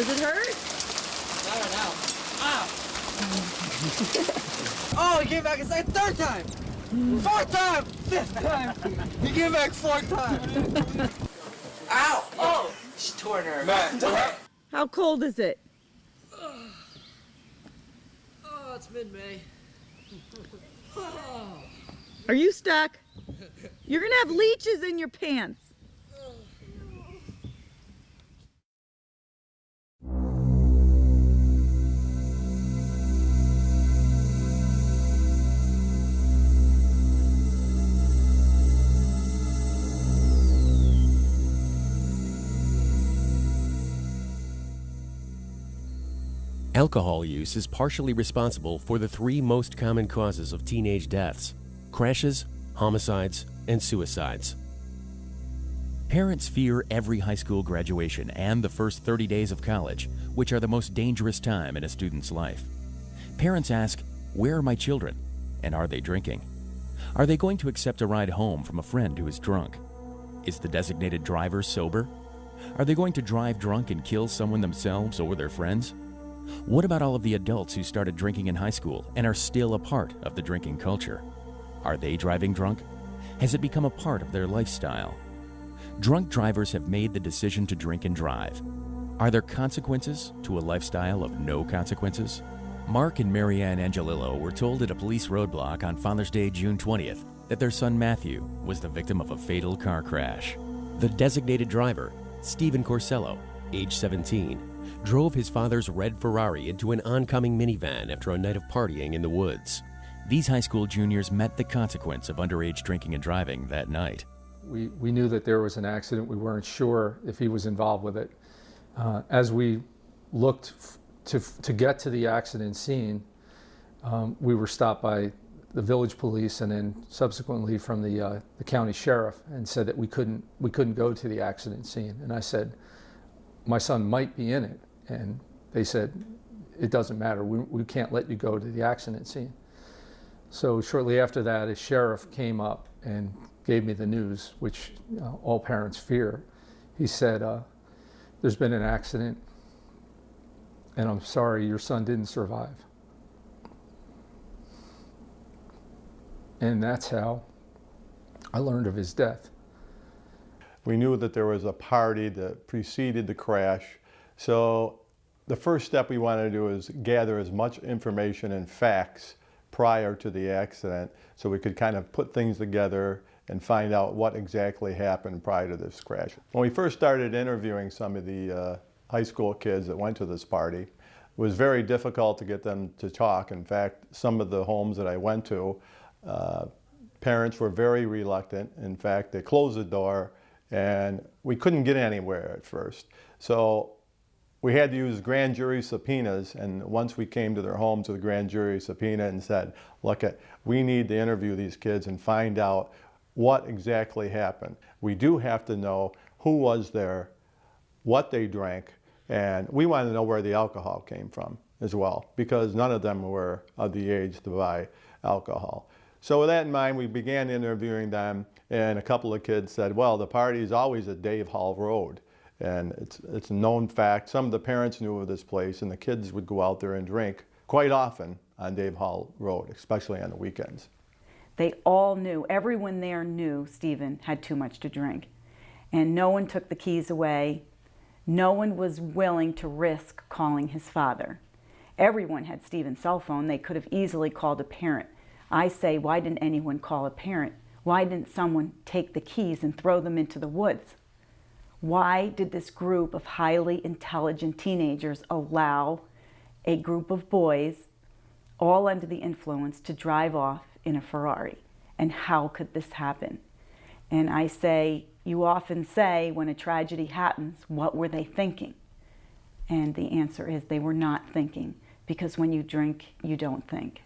Does it hurt? Not right now. Ah! Oh, he came back a third time! Fourth time! Fifth time! He came back 4 times! Ow! Oh! She tore her. Man. How cold is it? Oh, it's mid-May. Are you stuck? You're gonna have leeches in your pants. Alcohol use is partially responsible for the 3 most common causes of teenage deaths: crashes, homicides, and suicides. Parents fear every high school graduation and the first 30 days of college, which are the most dangerous time in a student's life. Parents ask, where are my children? And are they drinking? Are they going to accept a ride home from a friend who is drunk? Is the designated driver sober? Are they going to drive drunk and kill someone themselves or their friends? What about all of the adults who started drinking in high school and are still a part of the drinking culture? Are they driving drunk? Has it become a part of their lifestyle? Drunk drivers have made the decision to drink and drive. Are there consequences to a lifestyle of no consequences? Mark and Marianne Angelillo were told at a police roadblock on Father's Day, June 20th, that their son Matthew was the victim of a fatal car crash. The designated driver, Stephen Corsello, age 17, drove his father's red Ferrari into an oncoming minivan after a night of partying in the woods. These high school juniors met the consequence of underage drinking and driving that night. We knew that there was an accident. We weren't sure if he was involved with it. As we looked to get to the accident scene, we were stopped by the village police and then subsequently from the county sheriff, and said that we couldn't go to the accident scene. And I said, my son might be in it. And they said, it doesn't matter, we can't let you go to the accident scene. So shortly after that, a sheriff came up and gave me the news, which all parents fear. He said, there's been an accident, and I'm sorry, your son didn't survive. And that's how I learned of his death. We knew that there was a party that preceded the crash, so the first step we wanted to do is gather as much information and facts prior to the accident so we could kind of put things together and find out what exactly happened prior to this crash. When we first started interviewing some of the high school kids that went to this party, it was very difficult to get them to talk. In fact, some of the homes that I went to, parents were very reluctant. In fact, they closed the door and we couldn't get anywhere at first. So we had to use grand jury subpoenas, and once we came to their homes with a grand jury subpoena and said, look, we need to interview these kids and find out what exactly happened. We do have to know who was there, what they drank, and we wanted to know where the alcohol came from as well, because none of them were of the age to buy alcohol. So with that in mind, we began interviewing them, and a couple of kids said, well, the party is always at Dave Hall Road. And it's a known fact. Some of the parents knew of this place, and the kids would go out there and drink quite often on Dave Hall Road, especially on the weekends. They all knew, everyone there knew Stephen had too much to drink. And no one took the keys away. No one was willing to risk calling his father. Everyone had Stephen's cell phone. They could have easily called a parent. I say, why didn't anyone call a parent? Why didn't someone take the keys and throw them into the woods? Why did this group of highly intelligent teenagers allow a group of boys, all under the influence, to drive off in a Ferrari? And how could this happen? And I say, you often say when a tragedy happens, what were they thinking? And the answer is they were not thinking, because when you drink, you don't think.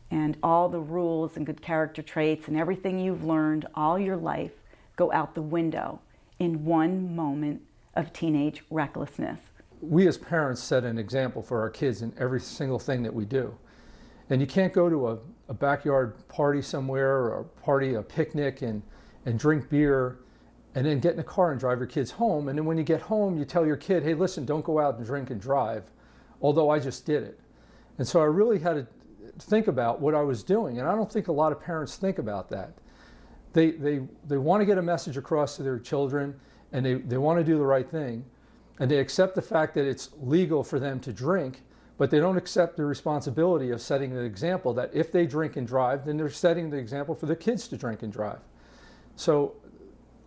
And all the rules and good character traits and everything you've learned all your life go out the window in one moment of teenage recklessness. We as parents set an example for our kids in every single thing that we do. And you can't go to a backyard party somewhere, or a picnic, and drink beer and then get in a car and drive your kids home. And then when you get home, you tell your kid, hey, listen, don't go out and drink and drive, although I just did it. And so I really had to think about what I was doing. And I don't think a lot of parents think about that. They want to get a message across to their children, and they want to do the right thing. And they accept the fact that it's legal for them to drink, but they don't accept the responsibility of setting the example that if they drink and drive, then they're setting the example for their kids to drink and drive. So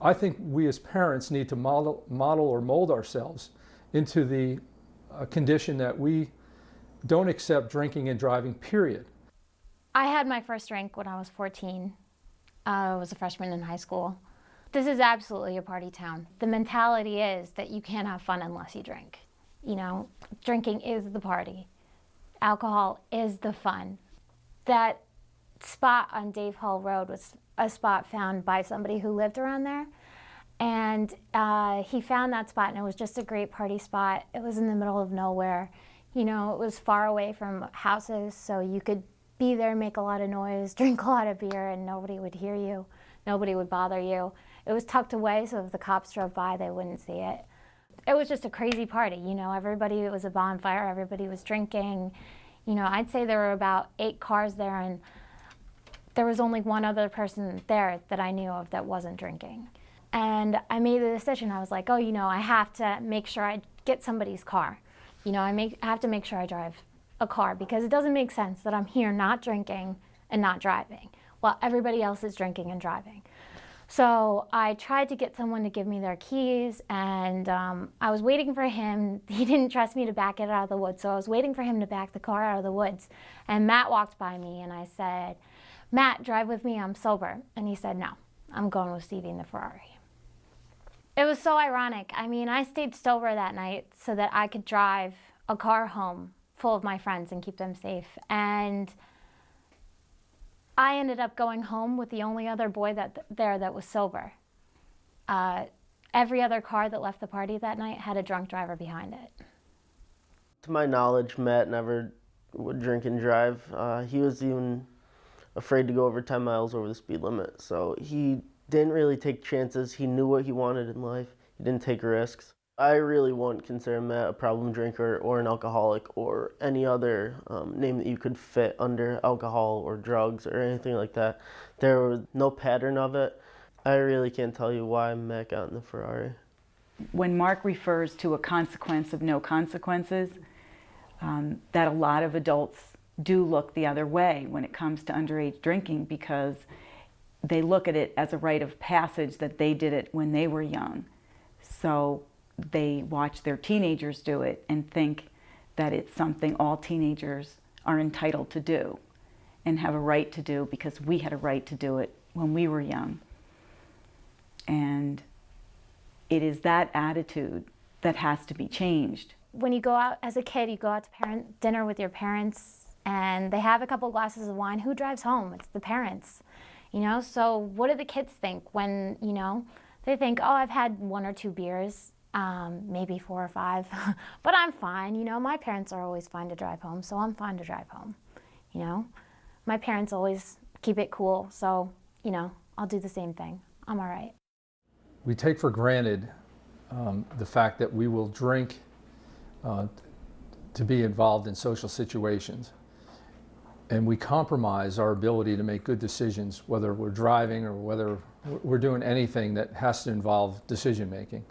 I think we as parents need to model or mold ourselves into the condition that we don't accept drinking and driving, period. I had my first drink when I was 14. I was a freshman in high school. This is absolutely a party town. The mentality is that you can't have fun unless you drink. You know, drinking is the party. Alcohol is the fun. That spot on Dave Hall Road was a spot found by somebody who lived around there. And he found that spot, and it was just a great party spot. It was in the middle of nowhere. You know, it was far away from houses, so you could be there, make a lot of noise, drink a lot of beer, and nobody would hear you. Nobody would bother you. It was tucked away, so if the cops drove by, they wouldn't see it. It was just a crazy party, you know, everybody, it was a bonfire, everybody was drinking. You know, I'd say there were about 8 cars there, and there was only one other person there that I knew of that wasn't drinking. And I made the decision, I was like, oh, you know, I have to make sure I get somebody's car. You know, I have to make sure I drive a car, because it doesn't make sense that I'm here not drinking and not driving while everybody else is drinking and driving. So I tried to get someone to give me their keys, and I was waiting for him. He didn't trust me to back it out of the woods, so I was waiting for him to back the car out of the woods. And Matt walked by me, and I said, Matt, drive with me, I'm sober. And he said, no, I'm going with Stevie in the Ferrari. It was so ironic. I mean, I stayed sober that night so that I could drive a car home full of my friends and keep them safe. And I ended up going home with the only other boy that was sober. Every other car that left the party that night had a drunk driver behind it. To my knowledge, Matt never would drink and drive. He was even afraid to go over 10 miles over the speed limit. So he didn't really take chances. He knew what he wanted in life. He didn't take risks. I really wouldn't consider Matt a problem drinker or an alcoholic or any other name that you could fit under alcohol or drugs or anything like that. There was no pattern of it. I really can't tell you why Matt got in the Ferrari. When Mark refers to a consequence of no consequences, that a lot of adults do look the other way when it comes to underage drinking, because they look at it as a rite of passage that they did it when they were young. So they watch their teenagers do it and think that it's something all teenagers are entitled to do and have a right to do, because we had a right to do it when we were young. And it is that attitude that has to be changed. When you go out as a kid, you go out to dinner with your parents, and they have a couple glasses of wine. Who drives home? It's the parents. You know, so what do the kids think when, you know, they think, oh, I've had 1 or 2 beers, maybe 4 or 5, but I'm fine. You know, my parents are always fine to drive home, so I'm fine to drive home. You know, my parents always keep it cool, so, you know, I'll do the same thing. I'm all right. We take for granted the fact that we will drink to be involved in social situations. And we compromise our ability to make good decisions, whether we're driving or whether we're doing anything that has to involve decision making.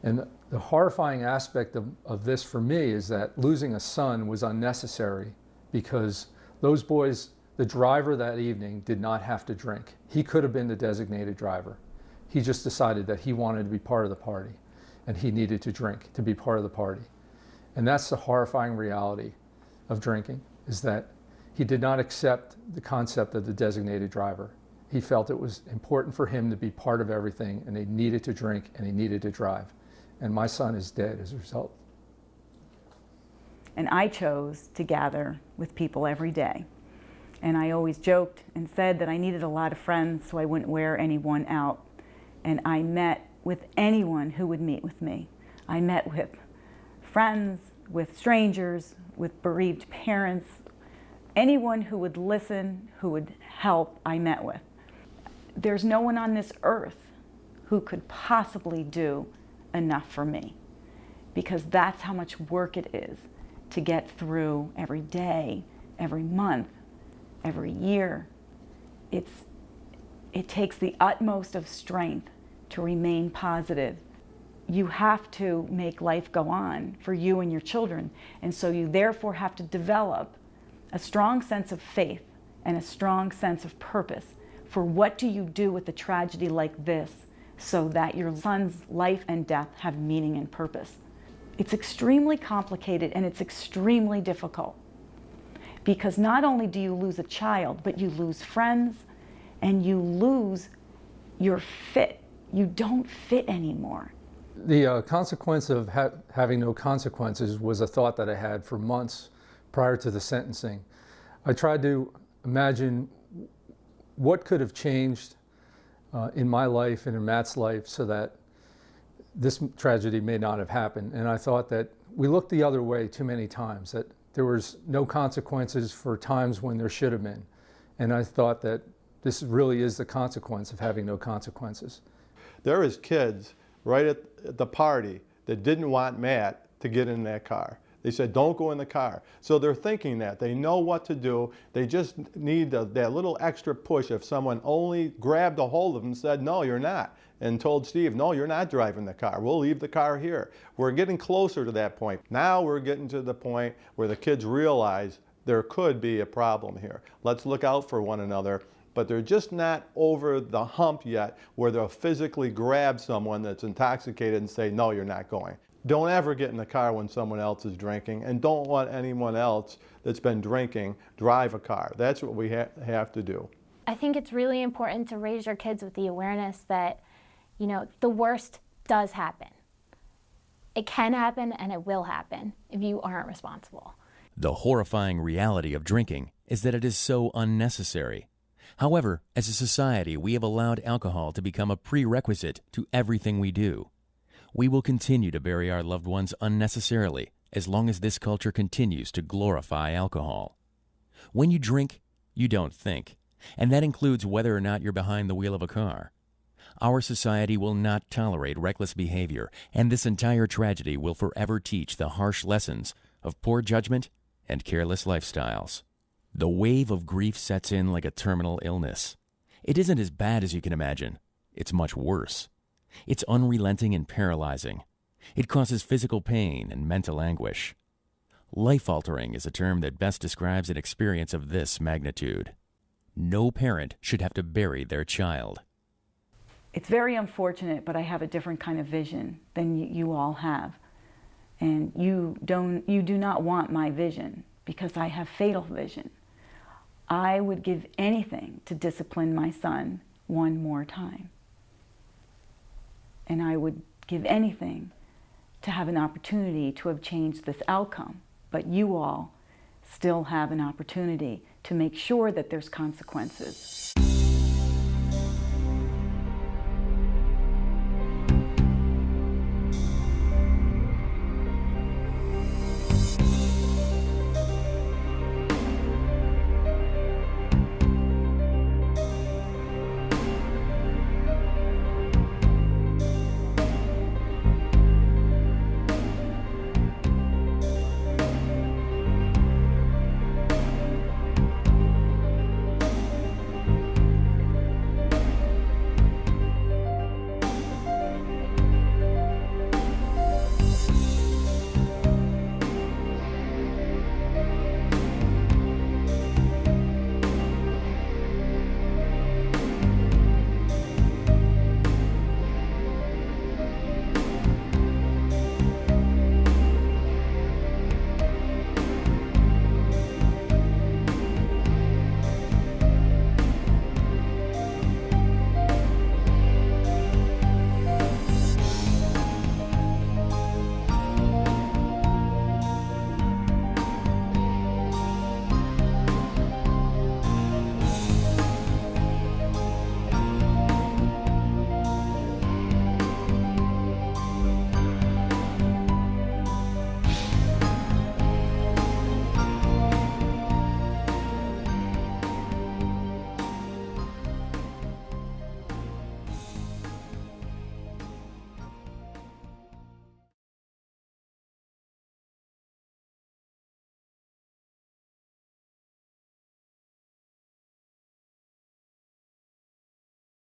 And the horrifying aspect of this for me is that losing a son was unnecessary, because those boys, the driver that evening did not have to drink. He could have been the designated driver. He just decided that he wanted to be part of the party, and he needed to drink to be part of the party. And that's the horrifying reality of drinking, is that he did not accept the concept of the designated driver. He felt it was important for him to be part of everything, and he needed to drink and he needed to drive. And my son is dead as a result. And I chose to gather with people every day. And I always joked and said that I needed a lot of friends so I wouldn't wear anyone out. And I met with anyone who would meet with me. I met with friends, with strangers, with bereaved parents. Anyone who would listen, who would help, I met with. There's no one on this earth who could possibly do enough for me, because that's how much work it is to get through every day, every month, every year. It takes the utmost of strength to remain positive. You have to make life go on for you and your children, and so you therefore have to develop a strong sense of faith and a strong sense of purpose for what do you do with a tragedy like this so that your son's life and death have meaning and purpose. It's extremely complicated and it's extremely difficult, because not only do you lose a child, but you lose friends and you lose your fit. You don't fit anymore. The consequence of having no consequences was a thought that I had for months prior to the sentencing. I tried to imagine what could have changed in my life and in Matt's life so that this tragedy may not have happened. And I thought that we looked the other way too many times, that there was no consequences for times when there should have been. And I thought that this really is the consequence of having no consequences. There is kids right at the party that didn't want Matt to get in that car. They said, don't go in the car. So they're thinking that. They know what to do. They just need that little extra push if someone only grabbed a hold of them and said, no, you're not. And told Steve, no, you're not driving the car. We'll leave the car here. We're getting closer to that point. Now we're getting to the point where the kids realize there could be a problem here. Let's look out for one another. But they're just not over the hump yet where they'll physically grab someone that's intoxicated and say, no, you're not going. Don't ever get in the car when someone else is drinking, and don't let anyone else that's been drinking drive a car. That's what we have to do. I think it's really important to raise your kids with the awareness that, you know, the worst does happen. It can happen and it will happen if you aren't responsible. The horrifying reality of drinking is that it is so unnecessary. However, as a society, we have allowed alcohol to become a prerequisite to everything we do. We will continue to bury our loved ones unnecessarily as long as this culture continues to glorify alcohol. When you drink, you don't think, and that includes whether or not you're behind the wheel of a car. Our society will not tolerate reckless behavior, and this entire tragedy will forever teach the harsh lessons of poor judgment and careless lifestyles. The wave of grief sets in like a terminal illness. It isn't as bad as you can imagine. It's much worse. It's unrelenting and paralyzing. It causes physical pain and mental anguish. Life-altering is a term that best describes an experience of this magnitude. No parent should have to bury their child. It's very unfortunate, but I have a different kind of vision than you all have. And you do not want my vision, because I have fatal vision. I would give anything to discipline my son one more time. And I would give anything to have an opportunity to have changed this outcome. But you all still have an opportunity to make sure that there's consequences.